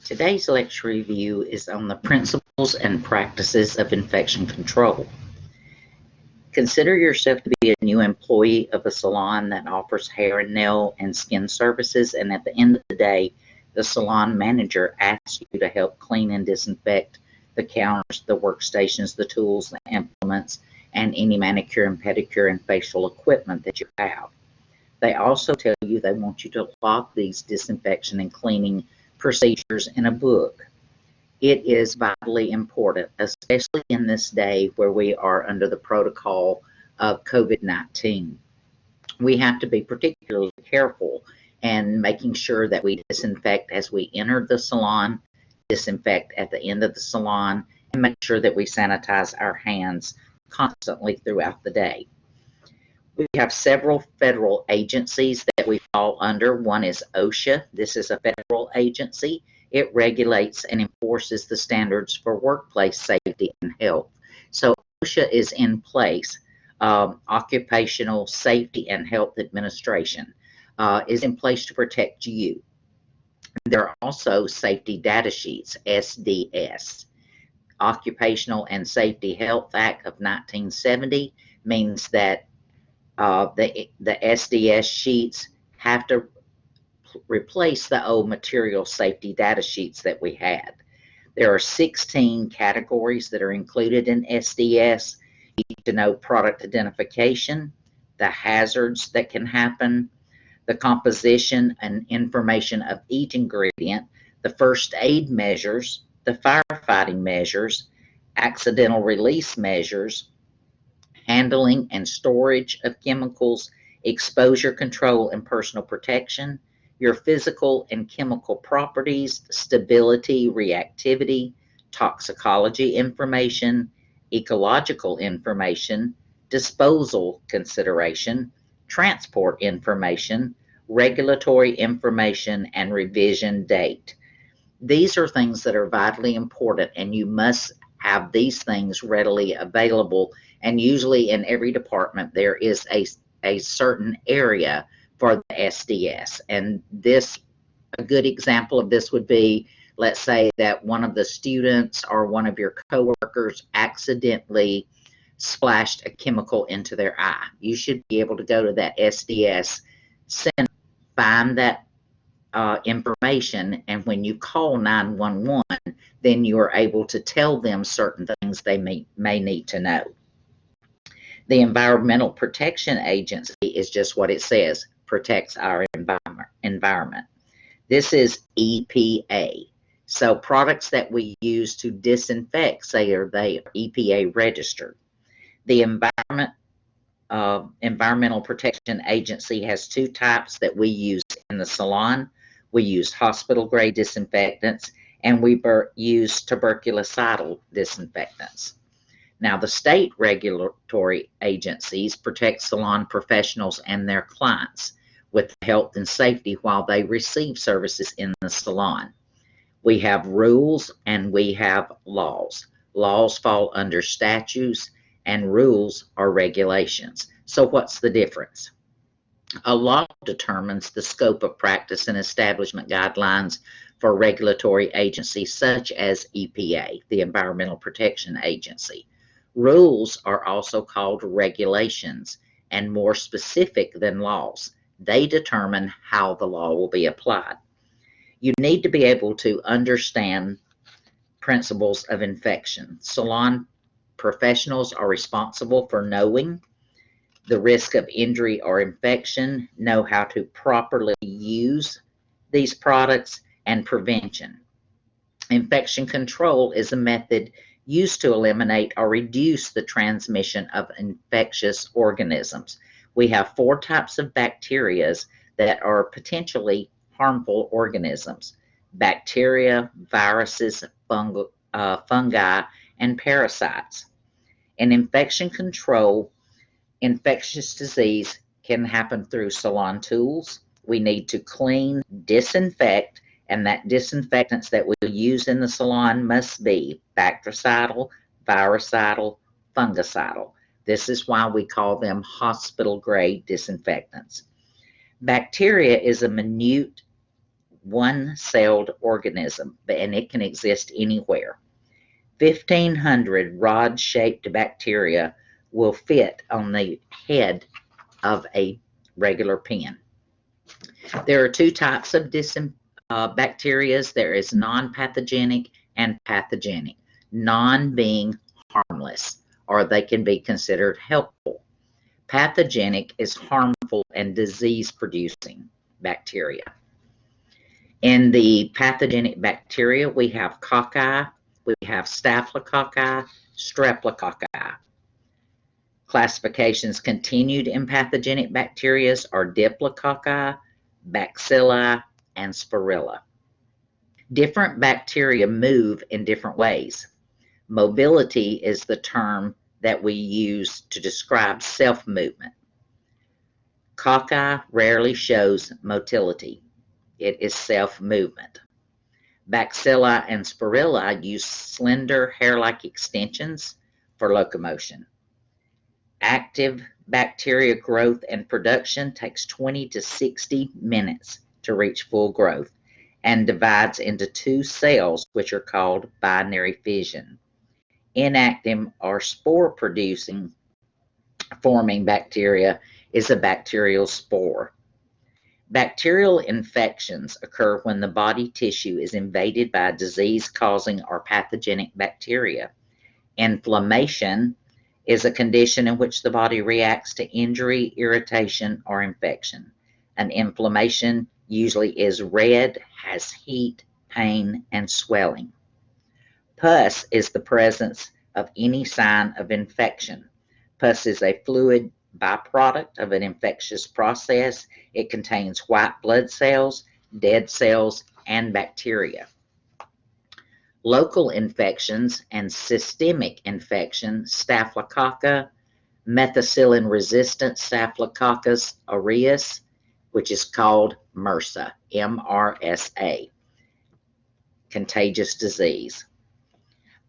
Today's lecture review is on the principles and practices of infection control. Consider yourself to be a new employee of a salon that offers hair and nail and skin services, and at the end of the day, the salon manager asks you to help clean and disinfect the counters, the workstations, the tools, the implements, and any manicure and pedicure and facial equipment that you have. They also tell you they want you to log these disinfection and cleaning procedures in a book. It is vitally important, especially in this day where we are under the protocol of COVID-19. We have to be particularly careful and making sure that we disinfect as we enter the salon, disinfect at the end of the salon, and make sure that we sanitize our hands constantly throughout the day. We have several federal agencies that we fall under. One is OSHA. This is a federal agency. It regulates and enforces the standards for workplace safety and health. So OSHA is in place. Occupational Safety and Health Administration is in place to protect you. There are also safety data sheets, SDS. Occupational and Safety Health Act of 1970 means that the SDS sheets have to replace the old material safety data sheets that we had. There are 16 categories that are included in SDS. You need to know product identification, the hazards that can happen, the composition and information of each ingredient, the first aid measures, the firefighting measures, accidental release measures, handling and storage of chemicals, exposure control and personal protection, your physical and chemical properties, stability, reactivity, toxicology information, ecological information, disposal consideration, transport information, regulatory information, and revision date. These are things that are vitally important, and you must have these things readily available. And usually in every department, there is a certain area for the SDS. And a good example of this would be, let's say that one of the students or one of your coworkers accidentally splashed a chemical into their eye. You should be able to go to that SDS center, find that information, and when you call 911, then you are able to tell them certain things they may need to know. The Environmental Protection Agency is just what it says, protects our environment. This is EPA. So products that we use to disinfect, they are EPA registered. The Environmental Protection Agency has two types that we use in the salon. We use hospital-grade disinfectants, and we use tuberculocidal disinfectants. Now, the state regulatory agencies protect salon professionals and their clients with health and safety while they receive services in the salon. We have rules and we have laws. Laws fall under statutes and rules are regulations. So what's the difference? A law determines the scope of practice and establishment guidelines for regulatory agencies such as EPA, the Environmental Protection Agency. Rules are also called regulations and more specific than laws. They determine how the law will be applied. You need to be able to understand principles of infection. Salon professionals are responsible for knowing the risk of injury or infection, know how to properly use these products, and prevention. Infection control is a method used to eliminate or reduce the transmission of infectious organisms. We have 4 types of bacteria that are potentially harmful organisms: bacteria, viruses, fungi, and parasites. In infection control, infectious disease can happen through salon tools. We need to clean, disinfect, and that disinfectants that we use in the salon must be bactericidal, virucidal, fungicidal. This is why we call them hospital-grade disinfectants. Bacteria is a minute one-celled organism, and it can exist anywhere. 1,500 rod-shaped bacteria will fit on the head of a regular pin. There are two types of bacteria. There is non-pathogenic and pathogenic. Non being harmless, or they can be considered helpful. Pathogenic is harmful and disease-producing bacteria. In the pathogenic bacteria, we have cocci, we have staphylococci, streptococci. Classifications continued in pathogenic bacteria are diplococci, bacilli, and spirilla. Different bacteria move in different ways. Mobility is the term that we use to describe self-movement. Cocci rarely shows motility. It is self-movement. Bacilli and spirilla use slender hair-like extensions for locomotion. Active bacteria growth and production takes 20 to 60 minutes to reach full growth and divides into two cells, which are called binary fission. Inactive or spore-producing forming bacteria is a bacterial spore. Bacterial infections occur when the body tissue is invaded by a disease-causing or pathogenic bacteria. Inflammation is a condition in which the body reacts to injury, irritation, or infection. An inflammation usually is red, has heat, pain, and swelling. Pus is the presence of any sign of infection. Pus is a fluid byproduct of an infectious process. It contains white blood cells, dead cells, and bacteria. Local infections and systemic infection, Staphylococcus, methicillin-resistant Staphylococcus aureus, which is called MRSA, M-R-S-A, contagious disease.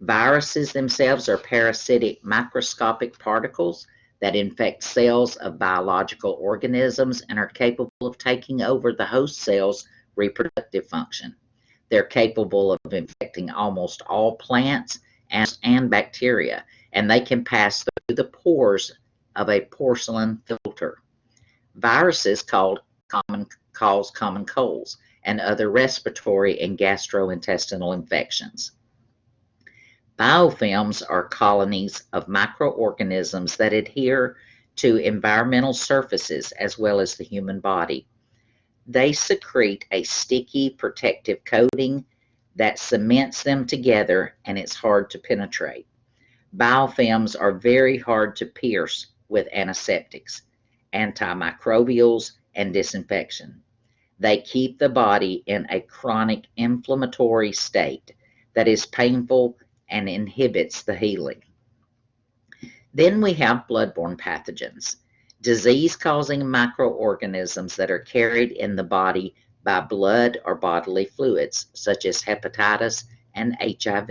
Viruses themselves are parasitic microscopic particles that infect cells of biological organisms and are capable of taking over the host cell's reproductive function. They're capable of infecting almost all plants and bacteria, and they can pass through the pores of a porcelain filter. Viruses cause common colds and other respiratory and gastrointestinal infections. Biofilms are colonies of microorganisms that adhere to environmental surfaces as well as the human body. They secrete a sticky protective coating that cements them together, and it's hard to penetrate. Biofilms are very hard to pierce with antiseptics, antimicrobials, and disinfection. They keep the body in a chronic inflammatory state that is painful and inhibits the healing. Then we have bloodborne pathogens, disease-causing microorganisms that are carried in the body by blood or bodily fluids, such as hepatitis and HIV.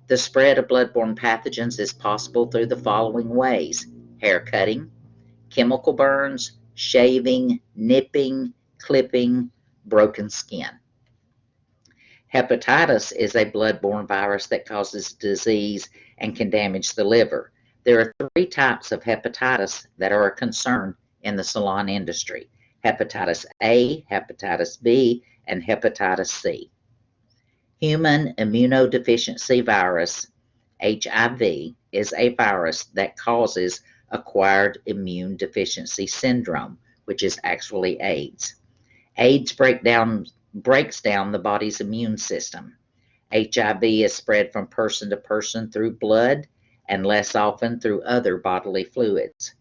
The spread of bloodborne pathogens is possible through the following ways: hair cutting, chemical burns, shaving, nipping, clipping, broken skin. Hepatitis is a bloodborne virus that causes disease and can damage the liver. There are 3 types of hepatitis that are a concern in the salon industry: hepatitis A, hepatitis B, and hepatitis C. Human immunodeficiency virus, HIV, is a virus that causes acquired immune deficiency syndrome, which is actually AIDS. AIDS breaks down the body's immune system. HIV is spread from person to person through blood and less often through other bodily fluids.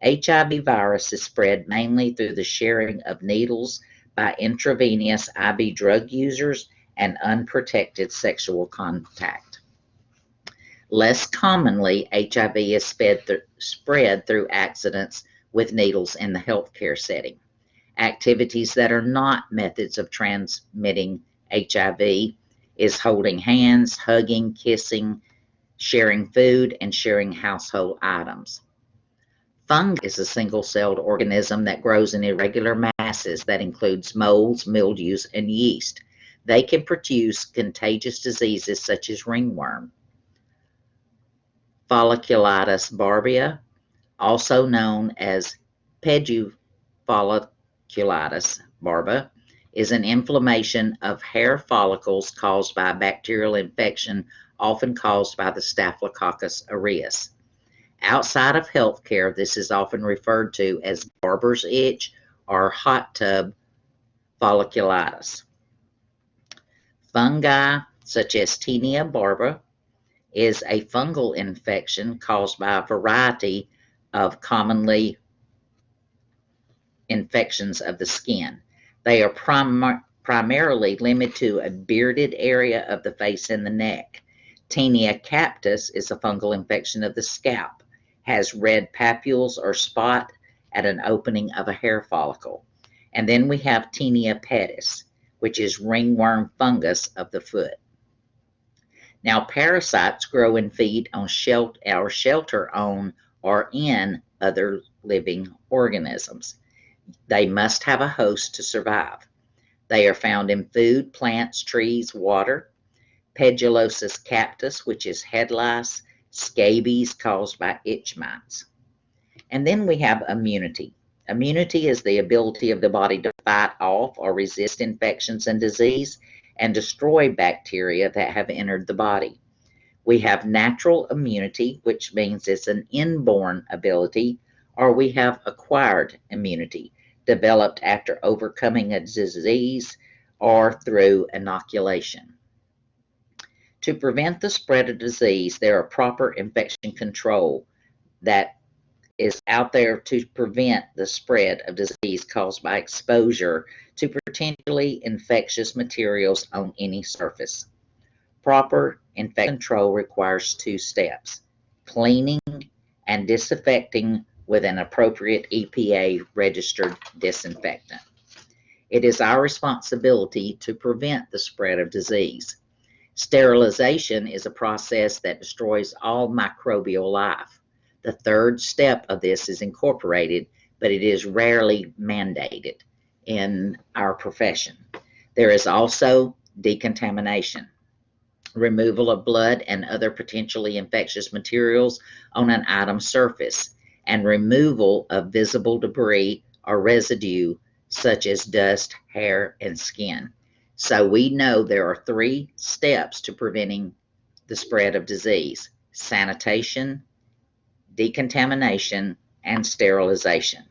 HIV virus is spread mainly through the sharing of needles by intravenous IV drug users and unprotected sexual contact. Less commonly, HIV is spread through accidents with needles in the healthcare setting. Activities that are not methods of transmitting HIV is holding hands, hugging, kissing, sharing food, and sharing household items. Fungus is a single-celled organism that grows in irregular masses that includes molds, mildews, and yeast. They can produce contagious diseases such as ringworm. Folliculitis barbia, also known as pediofolliculitis barba, is an inflammation of hair follicles caused by a bacterial infection, often caused by the Staphylococcus aureus. Outside of healthcare, this is often referred to as barber's itch or hot tub folliculitis. Fungi, such as Taenia barba, is a fungal infection caused by a variety of commonly infections of the skin. They are primarily limited to a bearded area of the face and the neck. Taenia captus is a fungal infection of the scalp, has red papules or spot at an opening of a hair follicle. And then we have Taenia pedis, which is ringworm fungus of the foot. Now, parasites grow and feed on shelter on or in other living organisms. They must have a host to survive. They are found in food, plants, trees, water. Pedullosis captus, which is head lice, scabies caused by itch mites. And then we have immunity. Immunity is the ability of the body to fight off or resist infections and disease and destroy bacteria that have entered the body. We have natural immunity, which means it's an inborn ability, or we have acquired immunity, developed after overcoming a disease or through inoculation. To prevent the spread of disease, there are proper infection control that is out there to prevent the spread of disease caused by exposure to potentially infectious materials on any surface. Proper infection control requires 2 steps: cleaning and disinfecting with an appropriate EPA registered disinfectant. It is our responsibility to prevent the spread of disease. Sterilization is a process that destroys all microbial life. The 3rd step of this is incorporated, but it is rarely mandated in our profession. There is also decontamination, removal of blood and other potentially infectious materials on an item's surface, and removal of visible debris or residue such as dust, hair, and skin. So we know there are 3 steps to preventing the spread of disease: sanitation, decontamination, and sterilization.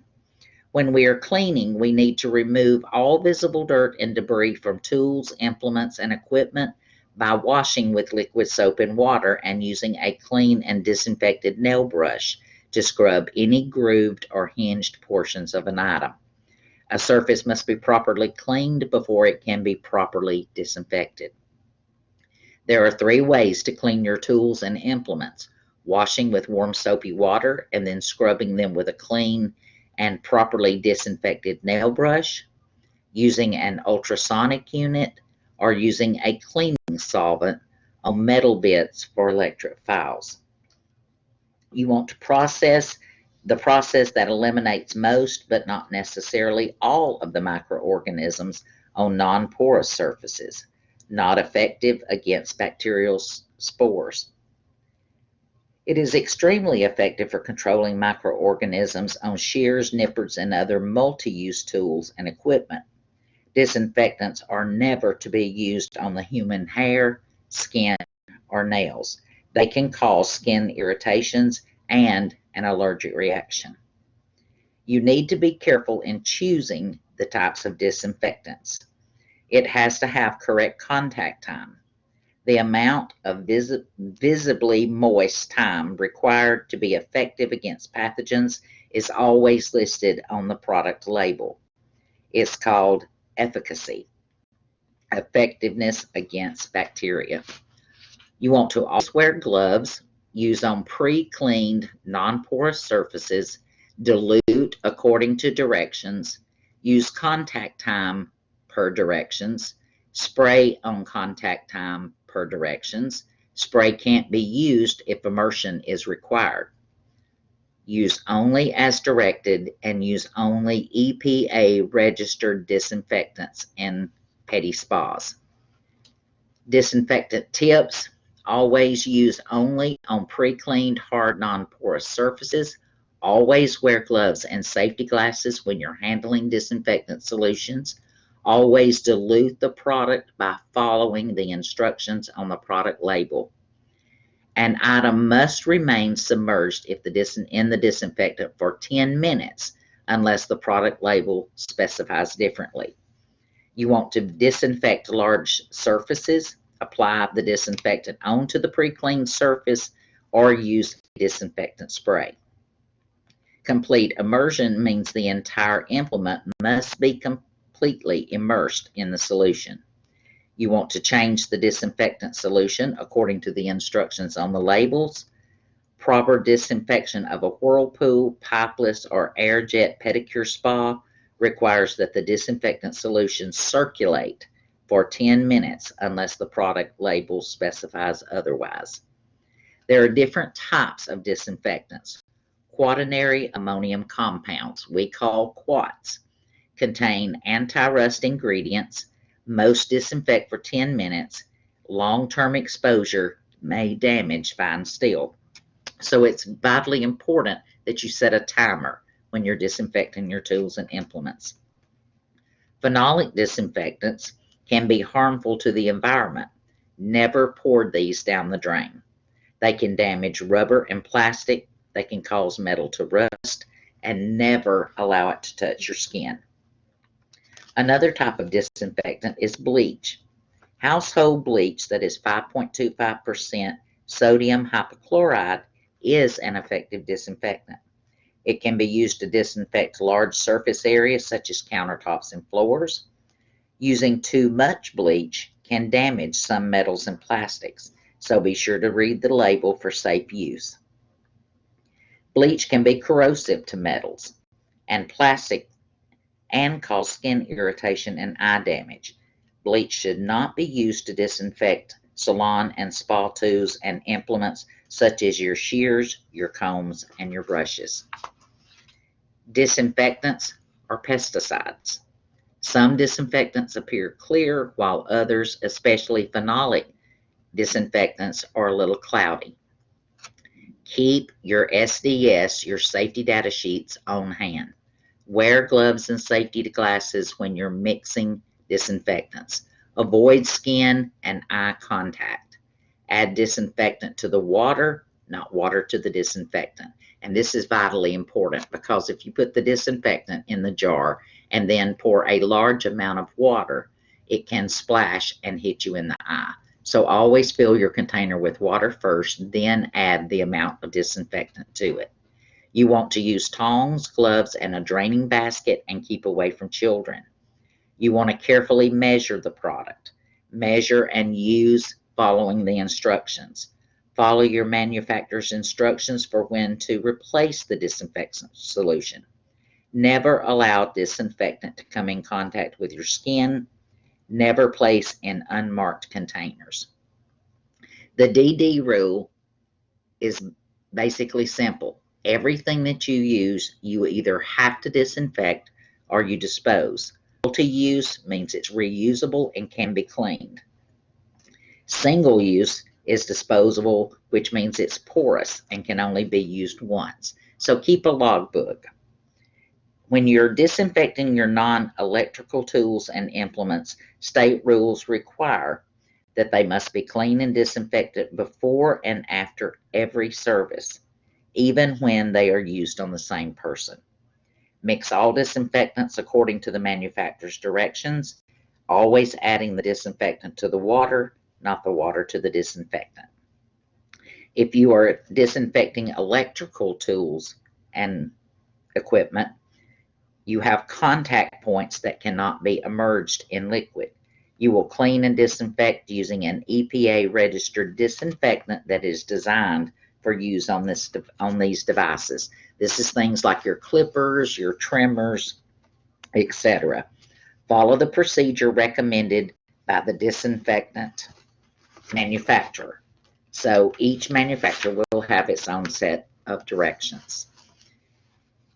When we are cleaning, we need to remove all visible dirt and debris from tools, implements, and equipment by washing with liquid soap and water and using a clean and disinfected nail brush to scrub any grooved or hinged portions of an item. A surface must be properly cleaned before it can be properly disinfected. There are 3 ways to clean your tools and implements: washing with warm soapy water and then scrubbing them with a clean and properly disinfected nail brush, using an ultrasonic unit, or using a cleaning solvent on metal bits for electric files. You want to process the process that eliminates most, but not necessarily all, of the microorganisms on non-porous surfaces, not effective against bacterial spores. It is extremely effective for controlling microorganisms on shears, nippers, and other multi-use tools and equipment. Disinfectants are never to be used on the human hair, skin, or nails. They can cause skin irritations and an allergic reaction. You need to be careful in choosing the types of disinfectants. It has to have correct contact time. The amount of visibly moist time required to be effective against pathogens is always listed on the product label. It's called efficacy, effectiveness against bacteria. You want to always wear gloves, use on pre-cleaned non-porous surfaces, dilute according to directions, use contact time per directions, spray on contact time per directions. Spray can't be used if immersion is required. Use only as directed and use only EPA registered disinfectants in petty spas. Disinfectant tips: always use only on pre-cleaned hard non-porous surfaces. Always wear gloves and safety glasses when you're handling disinfectant solutions. Always dilute the product by following the instructions on the product label. An item must remain submerged in the disinfectant for 10 minutes unless the product label specifies differently. You want to disinfect large surfaces, apply the disinfectant onto the pre-cleaned surface, or use disinfectant spray. Complete immersion means the entire implement must be completely immersed in the solution. You want to change the disinfectant solution according to the instructions on the labels. Proper disinfection of a whirlpool, pipeless, or air jet pedicure spa requires that the disinfectant solution circulate for 10 minutes unless the product label specifies otherwise. There are different types of disinfectants. Quaternary ammonium compounds, we call quats, contain anti-rust ingredients. Most disinfect for 10 minutes. Long-term exposure may damage fine steel. So it's vitally important that you set a timer when you're disinfecting your tools and implements. Phenolic disinfectants can be harmful to the environment. Never pour these down the drain. They can damage rubber and plastic. They can cause metal to rust, and never allow it to touch your skin. Another type of disinfectant is bleach. Household bleach that is 5.25% sodium hypochlorite is an effective disinfectant. It can be used to disinfect large surface areas such as countertops and floors. Using too much bleach can damage some metals and plastics, so be sure to read the label for safe use. Bleach can be corrosive to metals and plastic and cause skin irritation and eye damage. Bleach should not be used to disinfect salon and spa tools and implements such as your shears, your combs, and your brushes. Disinfectants are pesticides. Some disinfectants appear clear, while others, especially phenolic disinfectants, are a little cloudy. Keep your SDS, your safety data sheets, on hand. Wear gloves and safety glasses when you're mixing disinfectants. Avoid skin and eye contact. Add disinfectant to the water, not water to the disinfectant. And this is vitally important because if you put the disinfectant in the jar and then pour a large amount of water, it can splash and hit you in the eye. So always fill your container with water first, then add the amount of disinfectant to it. You want to use tongs, gloves, and a draining basket and keep away from children. You want to carefully measure the product. Measure and use following the instructions. Follow your manufacturer's instructions for when to replace the disinfectant solution. Never allow disinfectant to come in contact with your skin. Never place in unmarked containers. The DD rule is basically simple. Everything that you use, you either have to disinfect or you dispose. Multi-use means it's reusable and can be cleaned. Single use is disposable, which means it's porous and can only be used once. So keep a logbook. When you're disinfecting your non-electrical tools and implements, state rules require that they must be cleaned and disinfected before and after every service, even when they are used on the same person. Mix all disinfectants according to the manufacturer's directions, always adding the disinfectant to the water, not the water to the disinfectant. If you are disinfecting electrical tools and equipment, you have contact points that cannot be immersed in liquid. You will clean and disinfect using an EPA registered disinfectant that is designed for use on these devices. This is things like your clippers, your trimmers, etc. Follow the procedure recommended by the disinfectant manufacturer. So each manufacturer will have its own set of directions.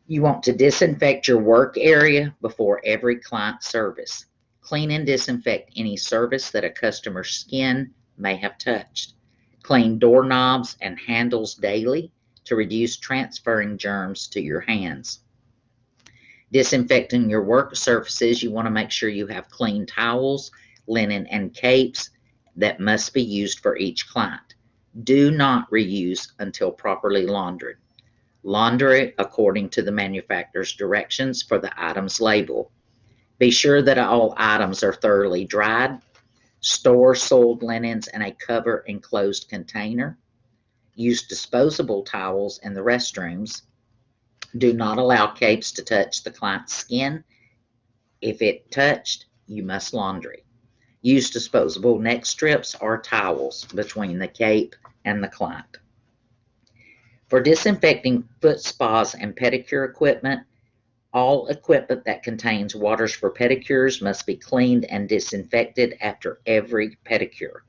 You want to disinfect your work area before every client service. Clean and disinfect any surface that a customer's skin may have touched. Clean doorknobs and handles daily to reduce transferring germs to your hands. Disinfecting your work surfaces, you want to make sure you have clean towels, linen, and capes that must be used for each client. Do not reuse until properly laundered. Launder it according to the manufacturer's directions for the item's label. Be sure that all items are thoroughly dried. Store soiled linens in a cover enclosed container. Use disposable towels in the restrooms. Do not allow capes to touch the client's skin. If it touched, you must launder it. Use disposable neck strips or towels between the cape and the client. For disinfecting foot spas and pedicure equipment, all equipment that contains waters for pedicures must be cleaned and disinfected after every pedicure.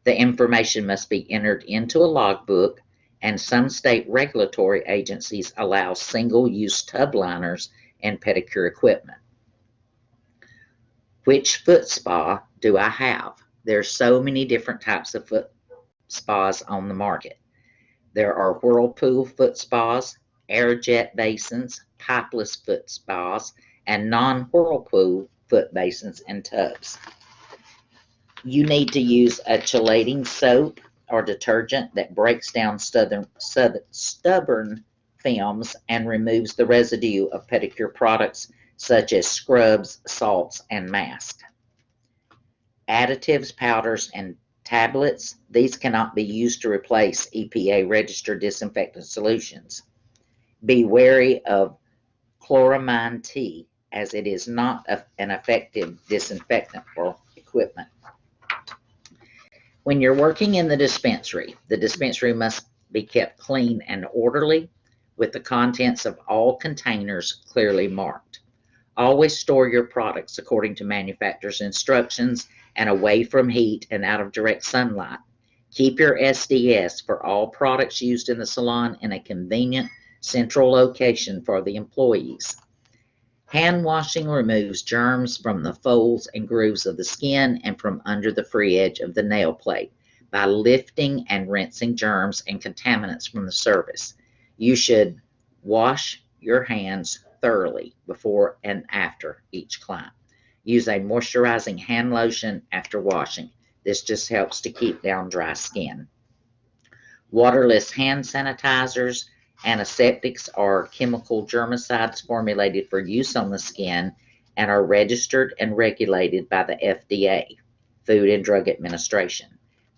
The information must be entered into a logbook, and some state regulatory agencies allow single-use tub liners and pedicure equipment. Which foot spa do I have? There's so many different types of foot spas on the market. There are whirlpool foot spas, air-jet basins, pipeless foot spas, and non-whirlpool foot basins and tubs. You need to use a chelating soap or detergent that breaks down stubborn films and removes the residue of pedicure products such as scrubs, salts, and masks. Additives, powders, and tablets, these cannot be used to replace EPA-registered disinfectant solutions. Be wary of chloramine T, as it is not an effective disinfectant for equipment. When you're working in the dispensary must be kept clean and orderly, with the contents of all containers clearly marked. Always store your products according to manufacturer's instructions and away from heat and out of direct sunlight. Keep your SDS for all products used in the salon in a convenient central location for the employees. Hand washing removes germs from the folds and grooves of the skin and from under the free edge of the nail plate by lifting and rinsing germs and contaminants from the surface. You should wash your hands thoroughly before and after each client. Use a moisturizing hand lotion after washing. This just helps to keep down dry skin. Waterless hand sanitizers, antiseptics, are chemical germicides formulated for use on the skin and are registered and regulated by the FDA, Food and Drug Administration.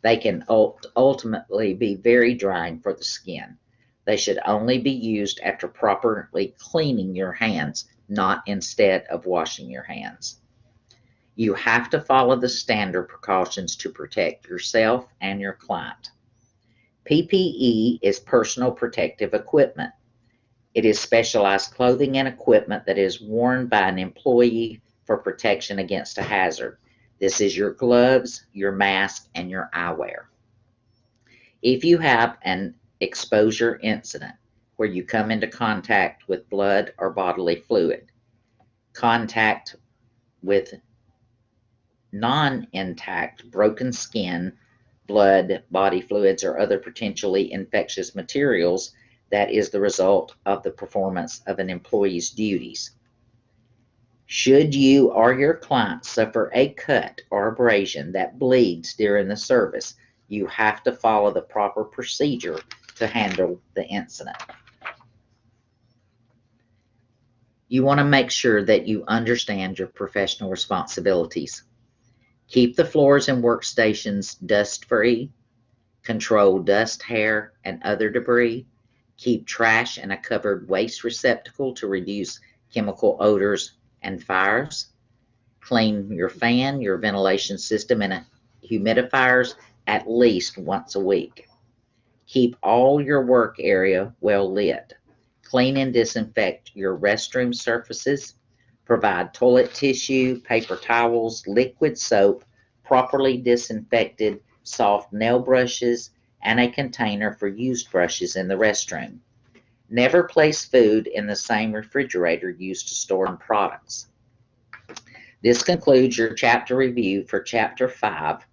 They can ultimately be very drying for the skin. They should only be used after properly cleaning your hands, not instead of washing your hands. You have to follow the standard precautions to protect yourself and your client. PPE is personal protective equipment. It is specialized clothing and equipment that is worn by an employee for protection against a hazard. This is your gloves, your mask, and your eyewear. If you have an exposure incident where you come into contact with blood or bodily fluid, contact with non-intact broken skin, blood, body fluids, or other potentially infectious materials, that is the result of the performance of an employee's duties. Should you or your client suffer a cut or abrasion that bleeds during the service, you have to follow the proper procedure to handle the incident. You want to make sure that you understand your professional responsibilities. Keep the floors and workstations dust-free. Control dust, hair, and other debris. Keep trash in a covered waste receptacle to reduce chemical odors and fires. Clean your fan, your ventilation system, and humidifiers at least once a week. Keep all your work area well lit. Clean and disinfect your restroom surfaces. Provide toilet tissue, paper towels, liquid soap, properly disinfected soft nail brushes, and a container for used brushes in the restroom. Never place food in the same refrigerator used to store products. This concludes your chapter review for Chapter 5